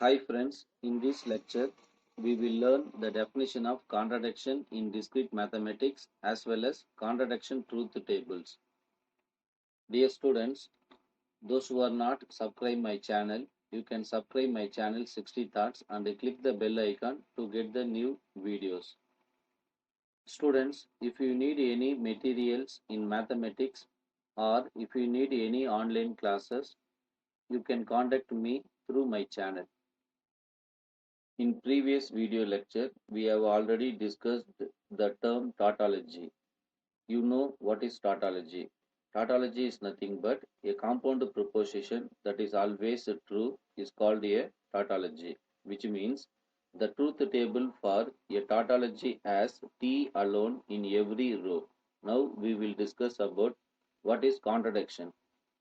Hi friends, in this lecture we will learn the definition of contradiction in discrete mathematics as well as contradiction truth tables. Dear students, those who are not subscribe my channel, you can subscribe my channel 60 Thoughts and click the bell icon to get the new videos. Students, if you need any materials in mathematics or if you need any online classes, you can contact me through my channel. In previous video lecture, we have already discussed the term tautology. You know what is tautology. Tautology is nothing but a compound proposition that is always true is called a tautology, which means the truth table for a tautology has T alone in every row. Now we will discuss about what is contradiction.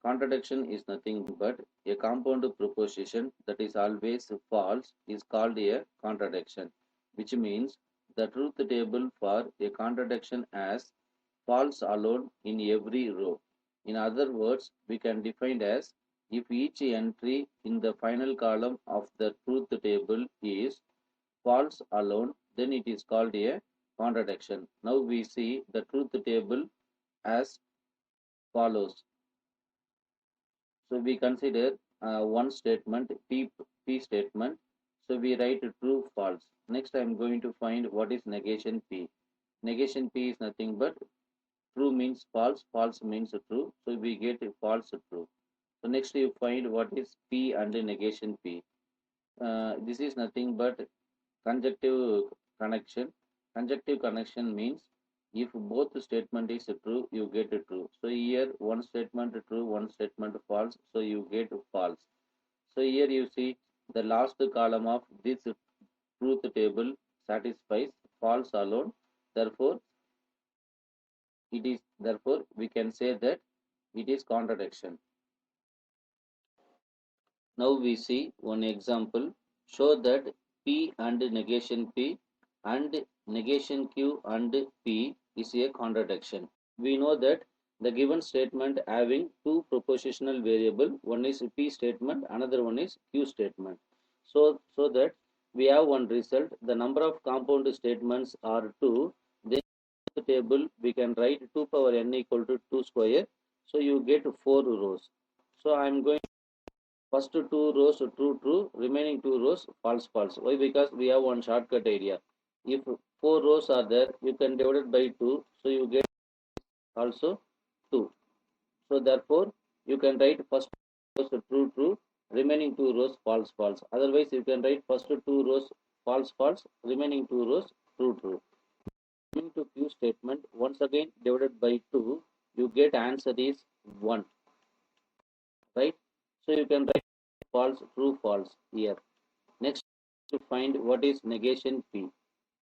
Contradiction is nothing but a compound proposition that is always false is called a contradiction, which means the truth table for a contradiction has false alone in every row. In other words, we can define as if each entry in the final column of the truth table is false alone, then it is called a contradiction. Now we see the truth table as follows. So we consider one statement, P statement. So we write true, false. Next I am going to find what is negation P. Negation P is nothing but true means false, false means true. So we get false true. So next you find what is P and negation P. This is nothing but conjunctive connection. Conjunctive connection means if both statement is true, you get true. So here one statement true, one statement false, so you get false. So here you see the last column of this truth table satisfies false alone. Therefore, therefore we can say that it is contradiction. Now we see one example. Show that P and negation P and negation Q and P is a contradiction. We know that the given statement having two propositional variable, one is P statement, another one is Q statement. So that we have one result. The number of compound statements are 2. Then the table we can write 2 power n equal to 2 square. So you get 4 rows. So I am going first two rows true true, remaining two rows false false. Why? Because we have one shortcut area. If 4 rows are there, you can divide it by 2, so you get also 2. So therefore you can write first rows true true, remaining two rows false false. Otherwise you can write first two rows false false, remaining two rows true true. Coming to Q statement, once again divided by 2, you get answer is 1, right? So you can write false true false here. Next, to find what is negation P.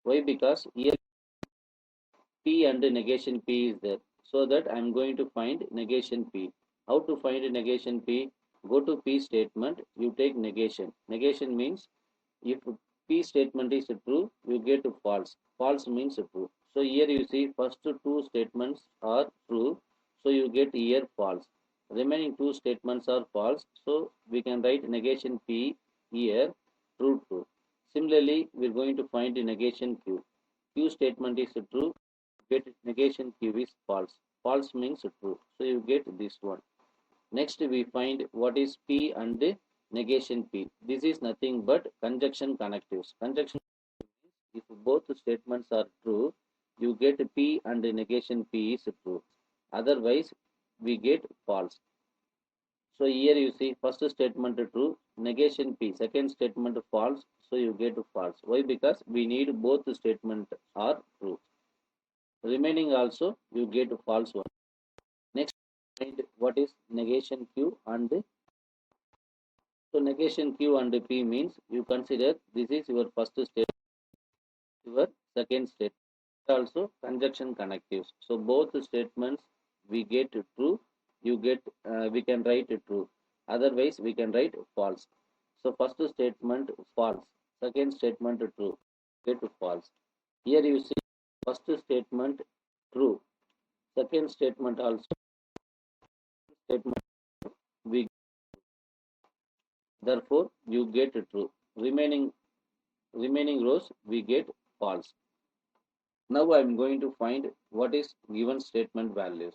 Why? Because here P and negation P is there. So that I am going to find negation P. How to find negation P? Go to P statement, you take negation. Negation means if P statement is true, you get false. False means true. So here you see first two statements are true. So you get here false. Remaining two statements are false. So we can write negation P here true true. Similarly, we are going to find the negation Q. Q statement is true, get negation Q is false. False means true. So you get this one. Next we find what is P and negation P. This is nothing but conjunction connectives. Conjunction means if both statements are true, you get P and negation P is true. Otherwise, we get false. So here you see first statement true, negation P, second statement false, so you get false. Why? Because we need both statements are true. Remaining also you get false one. Next, find what is negation Q and so negation Q and P means you consider this is your first state, your second state. Also conjunction connectives. So both statements we get true, you get we can write true. Otherwise we can write false. So first statement false, second statement true, get false. Here you see first statement true, second statement also statement we therefore you get true. remaining rows we get false. Now I am going to find what is given statement values.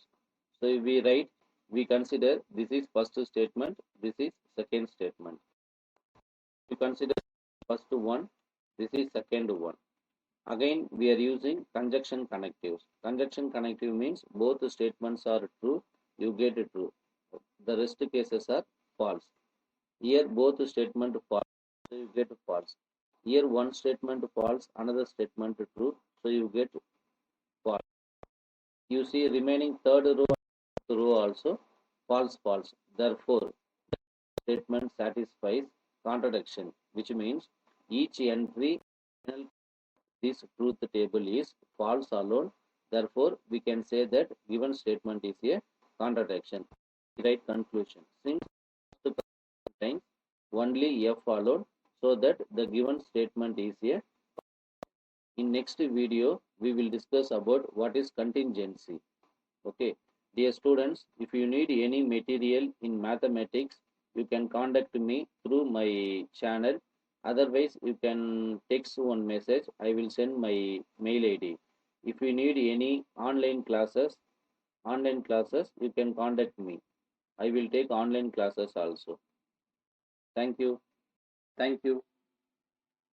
So if we write, we consider this is first statement, this is second statement. We consider first one, this is second one. Again, we are using conjunction connectives. Conjunction connective means both statements are true, you get it true. The rest cases are false. Here both statement false, so you get false. Here one statement false, another statement true, so you get false. You see remaining third row also false false. Therefore, statement satisfies contradiction, which means each entry in this truth table is false alone. Therefore, we can say that given statement is a contradiction. Right conclusion. Since it contains only F alone, so that the given statement is a. In next video, we will discuss about what is contingency. Okay, dear students, if you need any material in mathematics, you can contact me through my channel. Otherwise, you can text one message. I will send my mail ID. If you need any online classes, you can contact me. I will take online classes also. Thank you. Thank you.